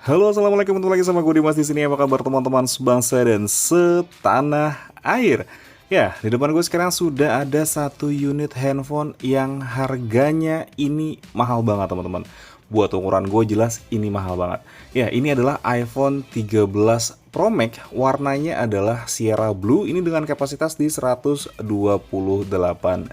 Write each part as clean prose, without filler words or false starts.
Halo, assalamualaikum, ketemu lagi sama gue Dimas di sini. Apa kabar teman-teman sebangsa dan setanah air? Ya, di depan gue sekarang sudah ada satu unit handphone yang harganya ini mahal banget teman-teman. Buat ukuran gue jelas ini mahal banget. Ya, ini adalah iPhone 13 Pro Max, warnanya adalah Sierra Blue, ini dengan kapasitas di 128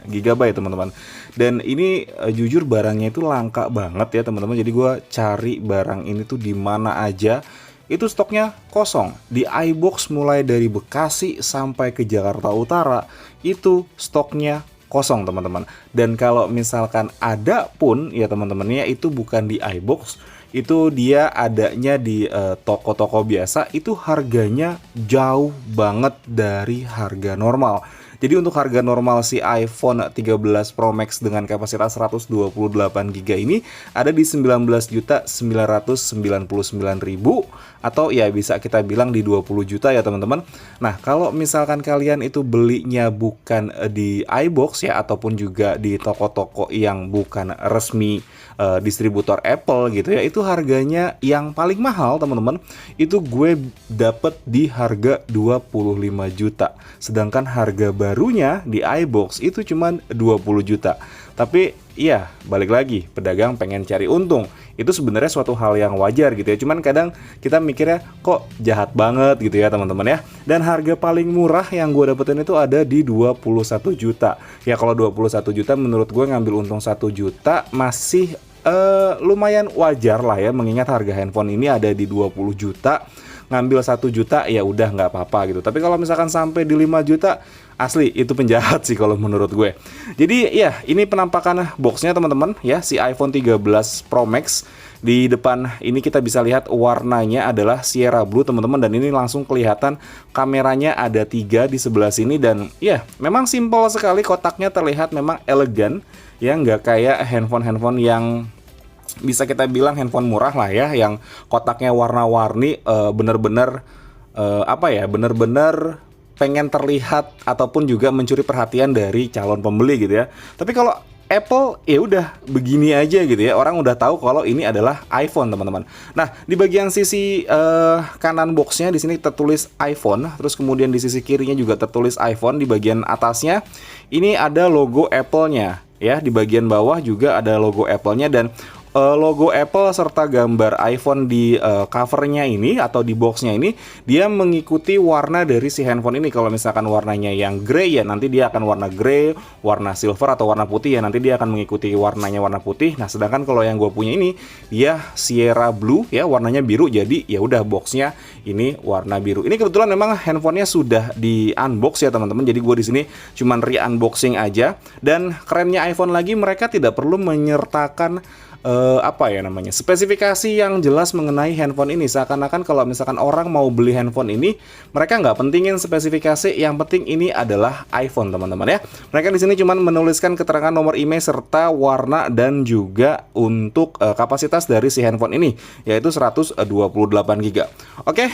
GB teman-teman. Dan ini jujur barangnya itu langka banget ya teman-teman. Jadi gue cari barang ini tuh di mana aja itu stoknya kosong. Di iBox mulai dari Bekasi sampai ke Jakarta Utara itu stoknya kosong teman-teman. Dan kalau misalkan ada pun ya teman-temannya itu bukan di iBox, itu dia adanya di toko-toko biasa, itu harganya jauh banget dari harga normal. Jadi untuk harga normal si iPhone 13 Pro Max dengan kapasitas 128 GB ini ada di 19.999.000 atau ya bisa kita bilang di 20 juta ya teman-teman. Nah, kalau misalkan kalian itu belinya bukan di iBox ya ataupun juga di toko-toko yang bukan resmi distributor Apple gitu ya, itu harganya yang paling mahal teman-teman itu gue dapet di harga 25 juta. Sedangkan harga barunya di iBox itu cuma 20 juta. Tapi iya, balik lagi, pedagang pengen cari untung. Itu sebenarnya suatu hal yang wajar gitu ya. Cuman kadang kita mikirnya kok jahat banget gitu ya teman-teman ya. Dan harga paling murah yang gue dapetin itu ada di 21 juta. Ya kalau 21 juta menurut gue ngambil untung 1 juta masih lumayan wajar lah ya, mengingat harga handphone ini ada di 20 juta. Ngambil 1 juta ya udah nggak apa-apa gitu. Tapi kalau misalkan sampai di 5 juta, asli itu penjahat sih kalau menurut gue. Jadi ya ini penampakan boxnya teman-teman ya, si iPhone 13 Pro Max. Di depan ini kita bisa lihat warnanya adalah Sierra Blue teman-teman, dan ini langsung kelihatan kameranya ada 3 di sebelah sini. Dan ya memang simpel sekali, kotaknya terlihat memang elegan ya, nggak kayak handphone-handphone yang bisa kita bilang handphone murah lah ya, yang kotaknya warna-warni, bener-bener apa ya, bener-bener pengen terlihat ataupun juga mencuri perhatian dari calon pembeli gitu ya. Tapi kalau Apple ya udah begini aja gitu ya, orang udah tahu kalau ini adalah iPhone teman-teman. Nah, di bagian sisi kanan boxnya di sini tertulis iPhone, terus kemudian di sisi kirinya juga tertulis iPhone. Di bagian atasnya ini ada logo Apple-nya ya, di bagian bawah juga ada logo Apple-nya, dan logo Apple serta gambar iPhone di covernya ini atau di boxnya ini dia mengikuti warna dari si handphone ini. Kalau misalkan warnanya yang grey ya nanti dia akan warna grey, warna silver atau warna putih ya nanti dia akan mengikuti warnanya warna putih. Nah, sedangkan kalau yang gue punya ini dia Sierra Blue ya, warnanya biru, jadi ya udah boxnya ini warna biru. Ini kebetulan memang handphonenya sudah di unbox ya teman-teman, jadi gue di sini cuman re-unboxing aja. Dan kerennya iPhone lagi, mereka tidak perlu menyertakan apa ya namanya, spesifikasi yang jelas mengenai handphone ini. Seakan-akan kalau misalkan orang mau beli handphone ini, mereka nggak pentingin spesifikasi, yang penting ini adalah iPhone teman-teman ya. Mereka di sini cuma menuliskan keterangan nomor IMEI serta warna dan juga untuk kapasitas dari si handphone ini, yaitu 128 GB. Oke,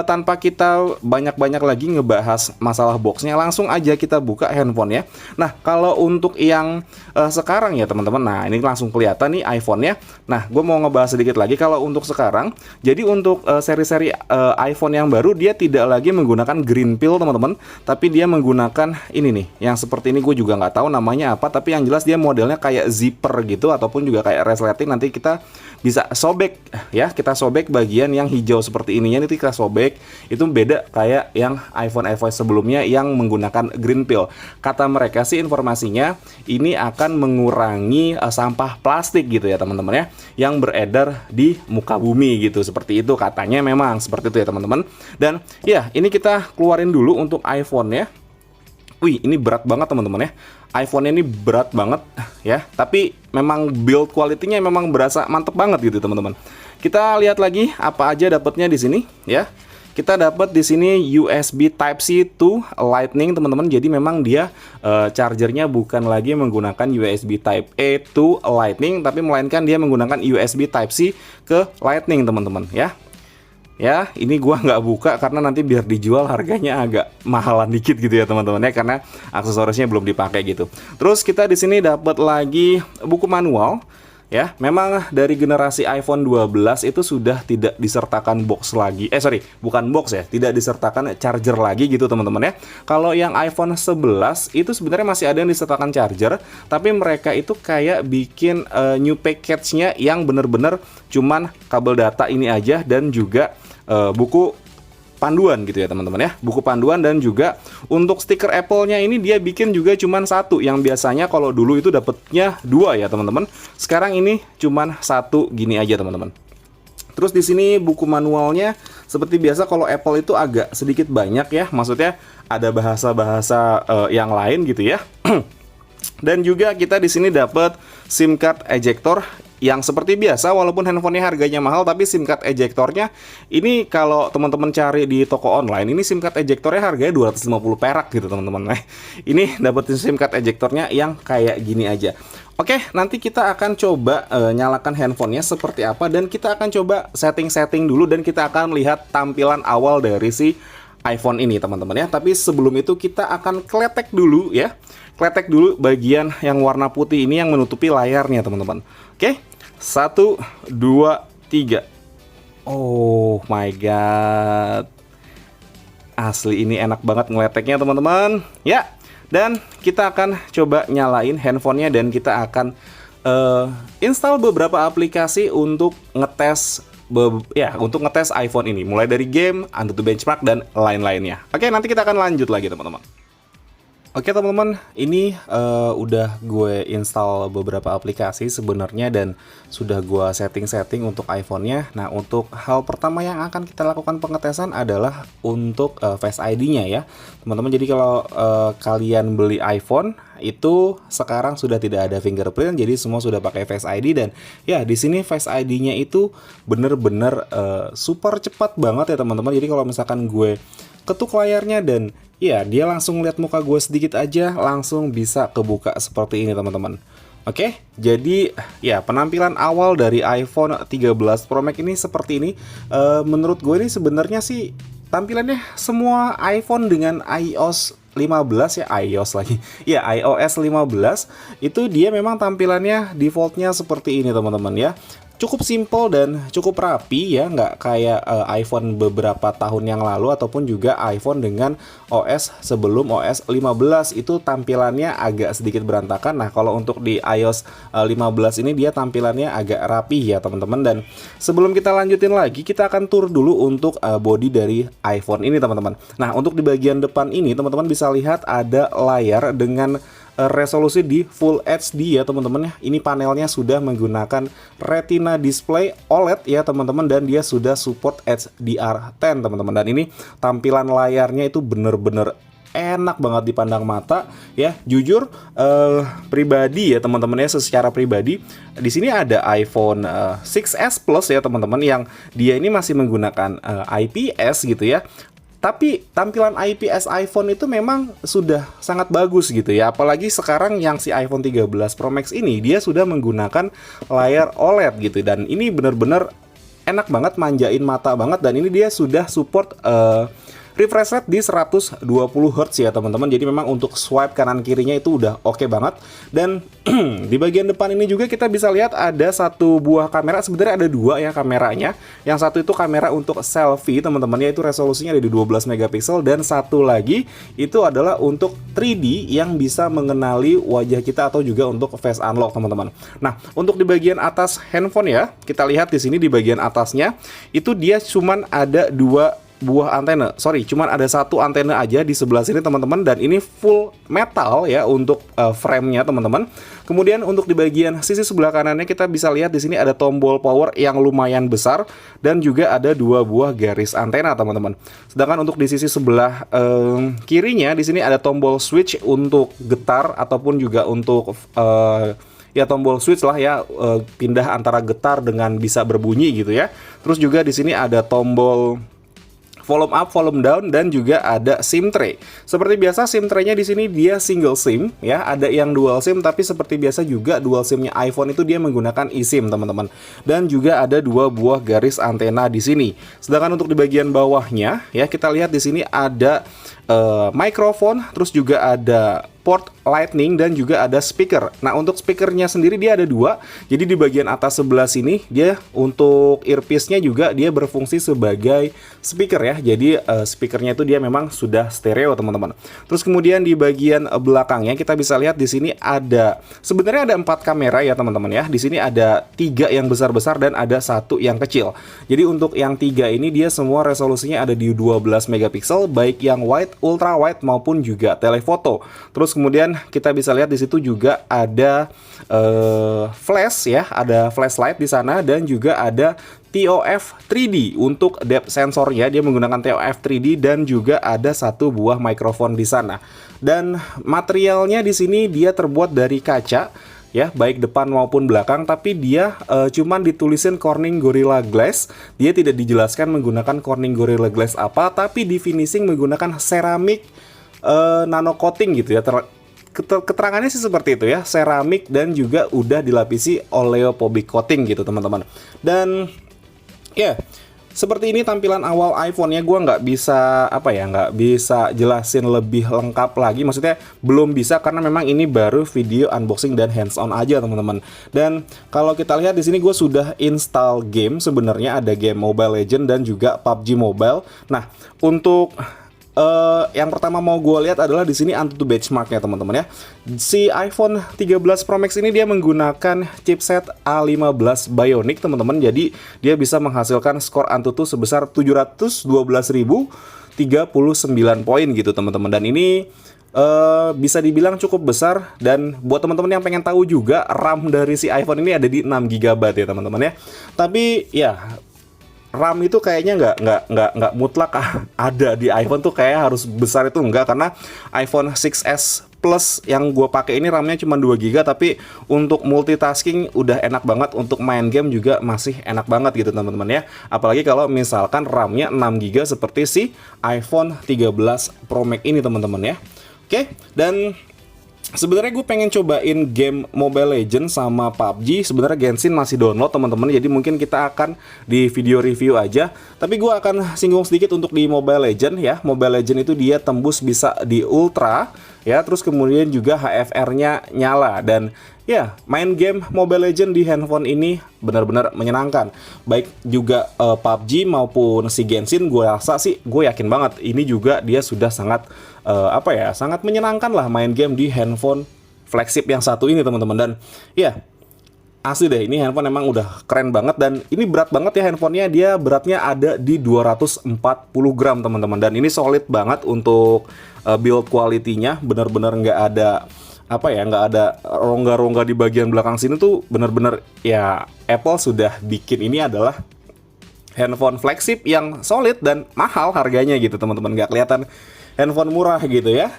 tanpa kita banyak-banyak lagi ngebahas masalah boxnya, langsung aja kita buka handphone ya. Nah, kalau untuk yang sekarang ya teman-teman, nah ini langsung kelihatan nih iPhone ya. Nah, gue mau ngebahas sedikit lagi kalau untuk sekarang. Jadi untuk seri-seri iPhone yang baru, dia tidak lagi menggunakan green pill teman-teman, tapi dia menggunakan ini nih, yang seperti ini. Gue juga nggak tahu namanya apa, tapi yang jelas dia modelnya kayak zipper gitu ataupun juga kayak resleting. Nanti kita bisa sobek ya, kita sobek bagian yang hijau seperti ininya, nanti kita sobek. Itu beda kayak yang iPhone sebelumnya yang menggunakan green pill. Kata mereka sih informasinya ini akan mengurangi sampah plastik gitu ya teman-teman ya, yang beredar di muka bumi gitu, seperti itu katanya, memang seperti itu ya teman-teman. Dan ya ini kita keluarin dulu untuk iPhone ya. Wih, ini berat banget teman-teman ya, iPhone ini berat banget ya, tapi memang build quality-nya memang berasa mantep banget gitu teman-teman. Kita lihat lagi apa aja dapatnya di sini ya. Kita dapat di sini USB Type-C to Lightning teman-teman. Jadi memang dia chargernya bukan lagi menggunakan USB Type-A to Lightning, tapi melainkan dia menggunakan USB Type-C ke Lightning teman-teman ya. Ya, ini gua nggak buka karena nanti biar dijual harganya agak mahalan dikit gitu ya teman-teman ya, karena aksesorisnya belum dipakai gitu. Terus kita di sini dapat lagi buku manual. ya. Memang dari generasi iPhone 12 itu sudah tidak disertakan box lagi. Bukan box ya, tidak disertakan charger lagi gitu teman-teman ya. Kalau yang iPhone 11 itu sebenarnya masih ada yang disertakan charger, tapi mereka itu kayak bikin new package-nya yang bener-bener cuman kabel data ini aja dan juga buku panduan gitu ya teman-teman ya, buku panduan. Dan juga untuk stiker Apple-nya ini dia bikin juga cuman satu, yang biasanya kalau dulu itu dapetnya dua ya teman-teman, sekarang ini cuman satu gini aja teman-teman. Terus di sini buku manualnya seperti biasa, kalau Apple itu agak sedikit banyak ya, maksudnya ada bahasa-bahasa yang lain gitu ya. Dan juga kita di sini dapat SIM card ejector yang seperti biasa, walaupun handphonenya harganya mahal, tapi SIM card ejectornya ini kalau teman-teman cari di toko online, ini SIM card ejectornya harganya 250 perak gitu teman-teman. Nah, ini dapetin SIM card ejectornya yang kayak gini aja. Oke, nanti kita akan coba nyalakan handphonenya seperti apa, dan kita akan coba setting-setting dulu, dan kita akan lihat tampilan awal dari si iPhone ini teman-teman ya. Tapi sebelum itu kita akan kletek dulu ya. Kletek dulu bagian yang warna putih ini yang menutupi layarnya teman-teman. Oke, 1, 2, 3. Oh my god, asli ini enak banget ngeleteknya teman-teman ya. Dan kita akan coba nyalain handphonenya, dan kita akan install beberapa aplikasi untuk ngetes iPhone ini, mulai dari game, AnTuTu Benchmark, dan lain-lainnya. Oke, nanti kita akan lanjut lagi teman-teman. Oke teman-teman, ini udah gue install beberapa aplikasi sebenarnya, dan sudah gue setting-setting untuk iPhone-nya. Nah, untuk hal pertama yang akan kita lakukan pengetesan adalah untuk Face ID-nya ya teman-teman. Jadi kalau kalian beli iPhone itu sekarang sudah tidak ada fingerprint, jadi semua sudah pakai Face ID. Dan ya di sini Face ID-nya itu bener-bener super cepat banget ya teman-teman. Jadi kalau misalkan gue ketuk layarnya, dan ya dia langsung lihat muka gue sedikit aja, langsung bisa kebuka seperti ini teman-teman. Oke, jadi ya penampilan awal dari iPhone 13 Pro Max ini seperti ini. Menurut gue ini sebenarnya sih tampilannya semua iPhone dengan iOS 15 ya, iOS 15 itu dia memang tampilannya defaultnya seperti ini teman-teman ya. Cukup simple dan cukup rapi ya, nggak kayak iPhone beberapa tahun yang lalu, ataupun juga iPhone dengan OS sebelum OS 15 itu tampilannya agak sedikit berantakan. Nah, kalau untuk di iOS 15 ini dia tampilannya agak rapi ya teman-teman. Dan sebelum kita lanjutin lagi, kita akan tur dulu untuk body dari iPhone ini teman-teman. Nah, untuk di bagian depan ini teman-teman bisa lihat ada layar dengan resolusi di Full HD ya teman-teman ya. Ini panelnya sudah menggunakan Retina display OLED ya teman-teman, dan dia sudah support HDR10 teman-teman. Dan ini tampilan layarnya itu bener-bener enak banget dipandang mata ya. Jujur pribadi ya teman-teman ya, secara pribadi di sini ada iPhone 6s Plus ya teman-teman, yang dia ini masih menggunakan IPS gitu ya. Tapi tampilan IPS iPhone itu memang sudah sangat bagus gitu ya. Apalagi sekarang yang si iPhone 13 Pro Max ini dia sudah menggunakan layar OLED gitu. Dan ini bener-bener enak banget, manjain mata banget. Dan ini dia sudah support refresh rate di 120 Hz ya teman-teman. Jadi memang untuk swipe kanan kirinya itu udah oke banget. Dan di bagian depan ini juga kita bisa lihat ada satu buah kamera. Sebenarnya ada dua ya kameranya. Yang satu itu kamera untuk selfie teman-teman, yaitu resolusinya ada di 12 megapiksel. Dan satu lagi itu adalah untuk 3D yang bisa mengenali wajah kita, atau juga untuk face unlock teman-teman. Nah, untuk di bagian atas handphone ya, kita lihat di sini di bagian atasnya itu dia cuman ada dua buah antena, cuman ada satu antena aja di sebelah sini teman-teman, dan ini full metal ya untuk frame-nya teman-teman. Kemudian untuk di bagian sisi sebelah kanannya kita bisa lihat di sini ada tombol power yang lumayan besar, dan juga ada dua buah garis antena teman-teman. Sedangkan untuk di sisi sebelah kirinya di sini ada tombol switch untuk getar, ataupun juga untuk ya tombol switch lah ya, pindah antara getar dengan bisa berbunyi gitu ya. Terus juga di sini ada tombol volume up, volume down, dan juga ada SIM tray. Seperti biasa SIM tray-nya di sini dia single SIM ya, ada yang dual SIM, tapi seperti biasa juga dual SIM-nya iPhone itu dia menggunakan eSIM teman-teman. Dan juga ada dua buah garis antena di sini. Sedangkan untuk di bagian bawahnya ya, kita lihat di sini ada mikrofon, terus juga ada port lightning dan juga ada speaker. Nah, untuk speakernya sendiri dia ada dua. Jadi di bagian atas sebelah sini dia untuk earpiece-nya juga dia berfungsi sebagai speaker ya. Jadi speakernya itu dia memang sudah stereo teman-teman. Terus kemudian di bagian belakangnya kita bisa lihat di sini ada sebenarnya ada 4 kamera ya teman-teman ya. Di sini ada 3 yang besar-besar dan ada 1 yang kecil. Jadi untuk yang 3 ini dia semua resolusinya ada di 12 megapiksel baik yang wide, ultra wide maupun juga telephoto. Terus kemudian kita bisa lihat di situ juga ada flash ya, ada flashlight di sana dan juga ada TOF 3D untuk depth sensornya. Dia menggunakan TOF 3D dan juga ada 1 buah mikrofon di sana. Dan materialnya di sini dia terbuat dari kaca ya, baik depan maupun belakang, tapi dia cuman ditulisin Corning Gorilla Glass. Dia tidak dijelaskan menggunakan Corning Gorilla Glass apa, tapi di finishing menggunakan ceramik nano coating gitu ya. Keterangannya sih seperti itu ya, ceramik dan juga udah dilapisi oleophobic coating gitu teman-teman. Dan ya, seperti ini tampilan awal iPhone-nya. Gue nggak bisa nggak bisa jelasin lebih lengkap lagi. Maksudnya belum bisa karena memang ini baru video unboxing dan hands-on aja teman-teman. Dan kalau kita lihat di sini gue sudah install game. Sebenarnya ada game Mobile Legends dan juga PUBG Mobile. Nah, untuk yang pertama mau gue lihat adalah di sini AnTuTu benchmarknya teman-teman ya. Si iPhone 13 Pro Max ini dia menggunakan chipset A15 Bionic teman-teman. Jadi dia bisa menghasilkan skor AnTuTu sebesar 712.039 poin gitu teman-teman. Dan ini bisa dibilang cukup besar. Dan buat teman-teman yang pengen tahu juga, RAM dari si iPhone ini ada di 6 GB ya teman-teman ya. Tapi ya RAM itu kayaknya nggak mutlak ada di iPhone tuh kayak harus besar itu enggak, karena iPhone 6s Plus yang gue pakai ini RAM-nya cuma 2 GB, tapi untuk multitasking udah enak banget, untuk main game juga masih enak banget gitu teman-teman ya. Apalagi kalau misalkan RAM-nya 6 GB seperti si iPhone 13 Pro Max ini teman-teman ya. Oke, dan sebenarnya gue pengen cobain game Mobile Legends sama PUBG. Sebenarnya Genshin masih download teman-teman, jadi mungkin kita akan di video review aja. Tapi gue akan singgung sedikit untuk di Mobile Legends ya. Mobile Legends itu dia tembus bisa di Ultra ya, terus kemudian juga HFR-nya nyala. Dan ya, main game Mobile Legends di handphone ini benar-benar menyenangkan. Baik juga PUBG maupun si Genshin, gue rasa sih, gue yakin banget ini juga dia sudah sangat sangat menyenangkan lah main game di handphone flagship yang satu ini teman-teman. Dan ya, asli deh, ini handphone emang udah keren banget. Dan ini berat banget ya handphonenya, dia beratnya ada di 240 gram teman-teman. Dan ini solid banget untuk build quality-nya, benar-benar nggak ada nggak ada rongga-rongga di bagian belakang sini tuh. Bener-bener ya, Apple sudah bikin ini adalah handphone flagship yang solid dan mahal harganya gitu teman-teman. Nggak kelihatan handphone murah gitu ya.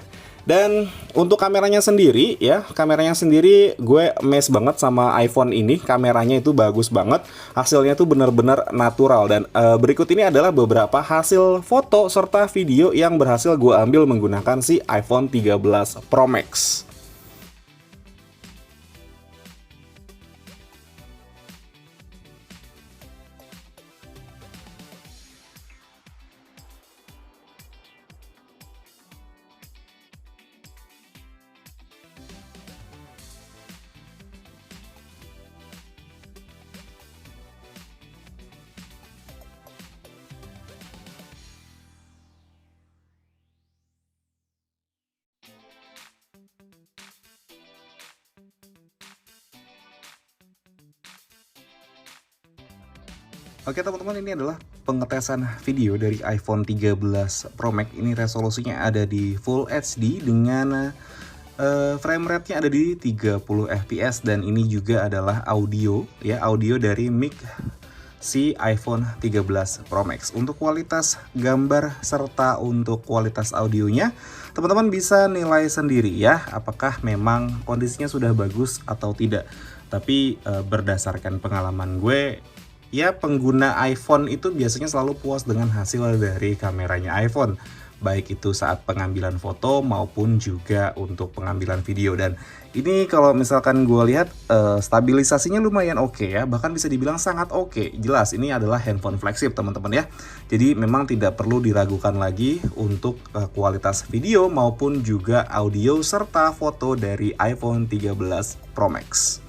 Dan untuk kameranya sendiri ya, kameranya sendiri gue amazed banget sama iPhone ini. Kameranya itu bagus banget, hasilnya tuh bener-bener natural. Dan berikut ini adalah beberapa hasil foto serta video yang berhasil gue ambil menggunakan si iPhone 13 Pro Max. Oke teman-teman, ini adalah pengetesan video dari iPhone 13 Pro Max. Ini resolusinya ada di Full HD dengan frame rate-nya ada di 30 fps. Dan ini juga adalah audio ya, audio dari mic si iPhone 13 Pro Max. Untuk kualitas gambar serta untuk kualitas audionya, teman-teman bisa nilai sendiri ya, apakah memang kondisinya sudah bagus atau tidak. Tapi berdasarkan pengalaman gue, ya pengguna iPhone itu biasanya selalu puas dengan hasil dari kameranya iPhone. baik itu saat pengambilan foto maupun juga untuk pengambilan video. Dan ini kalau misalkan gue lihat stabilisasinya lumayan oke ya, bahkan bisa dibilang sangat oke. Jelas ini adalah handphone flagship teman-teman ya, jadi memang tidak perlu diragukan lagi untuk kualitas video maupun juga audio serta foto dari iPhone 13 Pro Max.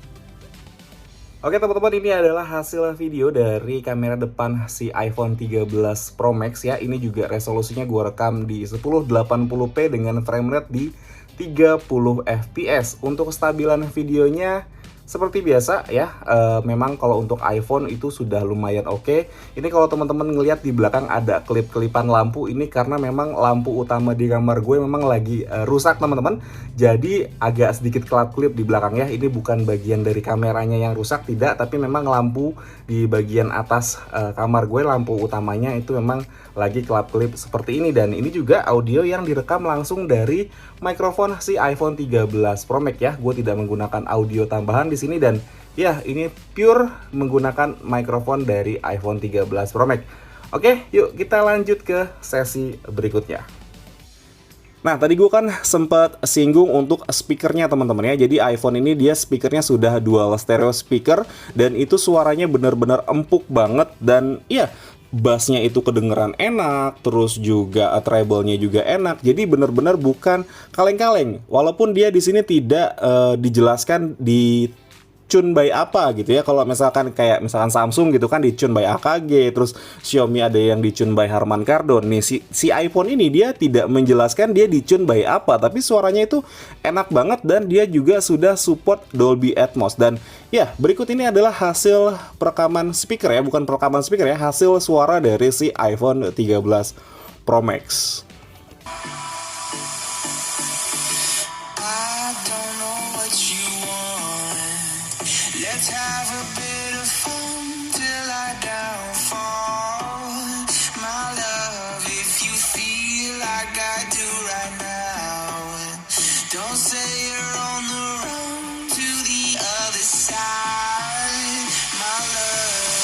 Oke teman-teman, ini adalah hasil video dari kamera depan si iPhone 13 Pro Max ya. Ini juga resolusinya gue rekam di 1080p dengan frame rate di 30 fps. Untuk kestabilan videonya seperti biasa ya, memang kalau untuk iPhone itu sudah lumayan oke. Ini kalau teman-teman ngelihat di belakang ada klip-kelipan lampu, ini karena memang lampu utama di kamar gue memang lagi rusak teman-teman. Jadi agak sedikit kelap-kelip di belakang ya. Ini bukan bagian dari kameranya yang rusak, tidak, tapi memang lampu di bagian atas kamar gue, lampu utamanya itu memang lagi kelap-kelip seperti ini. Dan ini juga audio yang direkam langsung dari mikrofon si iPhone 13 Pro Max ya. Gue tidak menggunakan audio tambahan di sini, dan ya ini pure menggunakan mikrofon dari iPhone 13 Pro Max. Oke, yuk kita lanjut ke sesi berikutnya. Nah, tadi gue kan sempat singgung untuk speakernya teman-teman ya. Jadi iPhone ini dia speakernya sudah dual stereo speaker, dan itu suaranya benar-benar empuk banget, dan ya bassnya itu kedengeran enak, terus juga treble-nya juga enak. Jadi benar-benar bukan kaleng-kaleng. Walaupun dia di sini tidak dijelaskan di tune by apa gitu ya. Kalau misalkan kayak misalkan Samsung gitu kan di tune by AKG, terus Xiaomi ada yang di tune by Harman Kardon. Nih si iPhone ini dia tidak menjelaskan dia di tune by apa, tapi suaranya itu enak banget, dan dia juga sudah support Dolby Atmos. Dan ya, berikut ini adalah hasil perekaman speaker ya, bukan perekaman speaker ya, hasil suara dari si iPhone 13 Pro Max. Let's have a bit of fun till I downfall. My love, if you feel like I do right now, don't say you're on the run to the other side, my love.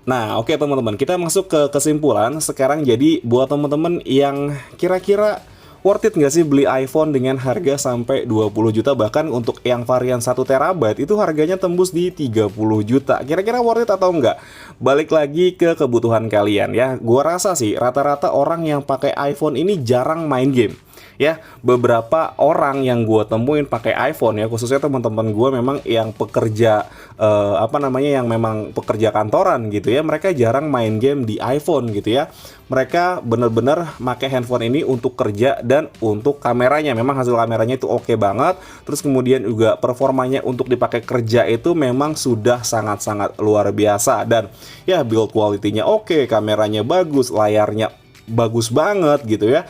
Nah, oke teman-teman, kita masuk ke kesimpulan sekarang. Jadi buat teman-teman yang kira-kira worth it nggak sih beli iPhone dengan harga sampai 20 juta, bahkan untuk yang varian 1 terabyte itu harganya tembus di 30 juta. Kira-kira worth it atau enggak? Balik lagi ke kebutuhan kalian ya. Gua rasa sih rata-rata orang yang pakai iPhone ini jarang main game. Ya, beberapa orang yang gue temuin pakai iPhone ya, khususnya teman-teman gue memang yang pekerja yang memang pekerja kantoran gitu ya, mereka jarang main game di iPhone gitu ya. Mereka bener-bener pakai handphone ini untuk kerja dan untuk kameranya. Memang hasil kameranya itu oke banget. Terus kemudian juga performanya untuk dipakai kerja itu memang sudah sangat-sangat luar biasa. Dan ya build quality-nya oke, kameranya bagus, layarnya bagus banget gitu ya.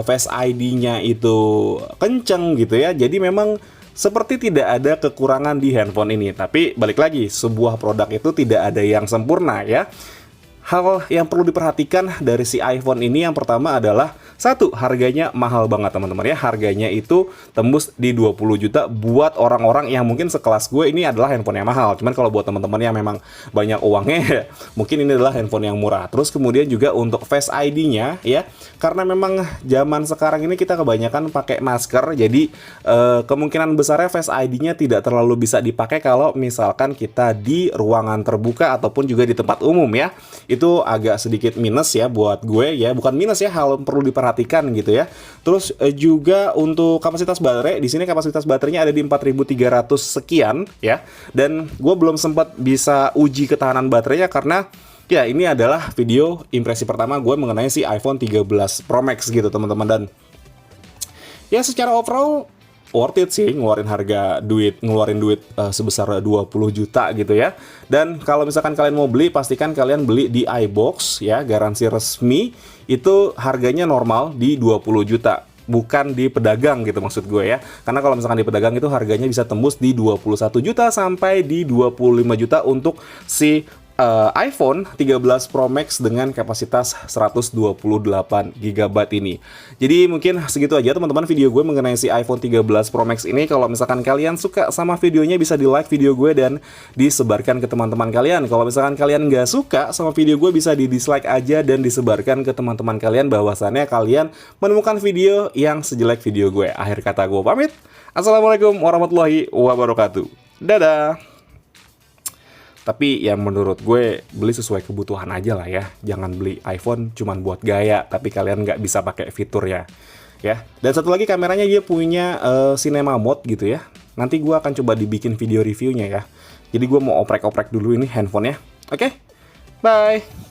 Face ID-nya itu kenceng gitu ya. Jadi memang seperti tidak ada kekurangan di handphone ini. Tapi balik lagi, sebuah produk itu tidak ada yang sempurna ya. Hal yang perlu diperhatikan dari si iPhone ini yang pertama adalah satu, harganya mahal banget teman-teman ya. Harganya itu tembus di 20 juta buat orang-orang yang mungkin sekelas gue, ini adalah handphone yang mahal. Cuman kalau buat teman-teman yang memang banyak uangnya mungkin ini adalah handphone yang murah. Terus kemudian juga untuk Face ID-nya ya, karena memang zaman sekarang ini kita kebanyakan pakai masker, jadi kemungkinan besarnya Face ID-nya tidak terlalu bisa dipakai kalau misalkan kita di ruangan terbuka ataupun juga di tempat umum ya. Itu agak sedikit minus ya buat gue ya, bukan minus ya, hal perlu diperhatikan gitu ya. Terus juga untuk kapasitas baterai, di sini kapasitas baterainya ada di 4300 sekian ya. Dan gue belum sempat bisa uji ketahanan baterainya karena ya ini adalah video impresi pertama gue mengenai si iPhone 13 Pro Max gitu teman-teman. Dan ya secara overall worth it sih ngeluarin duit sebesar 20 juta gitu ya. Dan kalau misalkan kalian mau beli, pastikan kalian beli di iBox ya, garansi resmi. Itu harganya normal di 20 juta, bukan di pedagang gitu maksud gue ya. Karena kalau misalkan di pedagang itu harganya bisa tembus di 21 juta sampai di 25 juta untuk si iPhone 13 Pro Max dengan kapasitas 128 GB ini. Jadi mungkin segitu aja teman-teman video gue mengenai si iPhone 13 Pro Max ini. Kalau misalkan kalian suka sama videonya, bisa di-like video gue dan disebarkan ke teman-teman kalian. Kalau misalkan kalian nggak suka sama video gue, bisa di-dislike aja dan disebarkan ke teman-teman kalian bahwasannya kalian menemukan video yang sejelek video gue. Akhir kata gue pamit. Assalamualaikum warahmatullahi wabarakatuh. Dadah. Tapi ya menurut gue beli sesuai kebutuhan aja lah ya. Jangan beli iPhone cuman buat gaya, tapi kalian nggak bisa pakai fitur ya. Dan satu lagi, kameranya dia punya cinema mode gitu ya. Nanti gue akan coba dibikin video reviewnya ya. Jadi gue mau oprek-oprek dulu ini handphonenya. Oke, bye.